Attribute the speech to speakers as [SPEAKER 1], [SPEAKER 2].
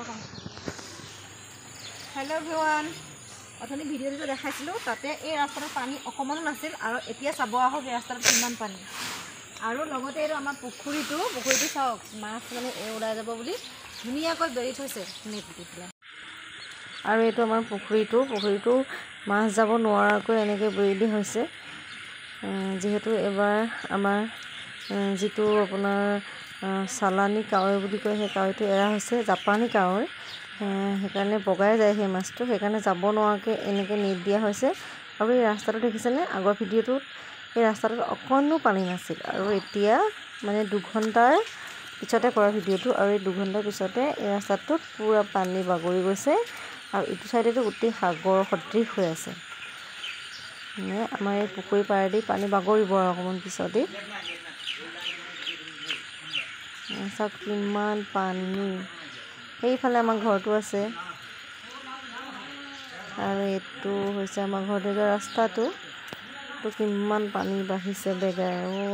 [SPEAKER 1] hello everyone अथनि video देखाइছিলোঁ তাতে এই ৰাস্তাত পানী অকমানো নাছিল আৰু এতিয়া চাব আহক এই ৰাস্তাত কিমান পানী আৰু লগতে এইটো আমাৰ পুখুৰীটো চাওক মাছ মানে ওলাই যাব বুলি ধুনীয়াকৈ বেৰি থৈছে নেট দি পেলাই আৰু এইটো আমাৰ পুখুৰীটো মাছ যাব নোৱাৰাকৈ এনেকৈ বেৰি দি হৈছে যেহেতু এবাৰ আমাৰ যিটো আপোনাৰ সালানি কাৱৈ বুলি কয় সেই কাৱৈটো এৰা হৈছে জাপানী কাৱৈ সেইকাৰণে বগাই যায় সেই মাছটো সেইকাৰণে যাব নোৱাৰাকৈ এনেকৈ নেট দিয়া হৈছে আৰু এই ৰাস্তাটো দেখিছেনে আগৰ ভিডিঅ'টোত এই ৰাস্তাটোত অকণো পানী নাছিল আৰু এতিয়া মানে 2 ঘণ্টাৰ পিছতে কৰা ভিডিঅ'টো আৰু এই 2 ঘণ্টাৰ পিছতে এই ৰাস্তাটোত পুৰা পানী বাগৰি গৈছে আৰু ইটো সাইডেটো গোটেই সাগৰ সদৃশ হৈ আছে আমাৰ এই পুখুৰী পাৰেদি পানী বাগৰিব আৰু অকণমান পিছতেই চাওক কিমান পানী এইফালে আমাৰ ঘৰটো আছে আৰু এইটো হৈছে আমাৰ ঘৰলৈ যোৱা ৰাস্তাটো তো কিমান পানী বাঢ়িছে বেগাই ঐ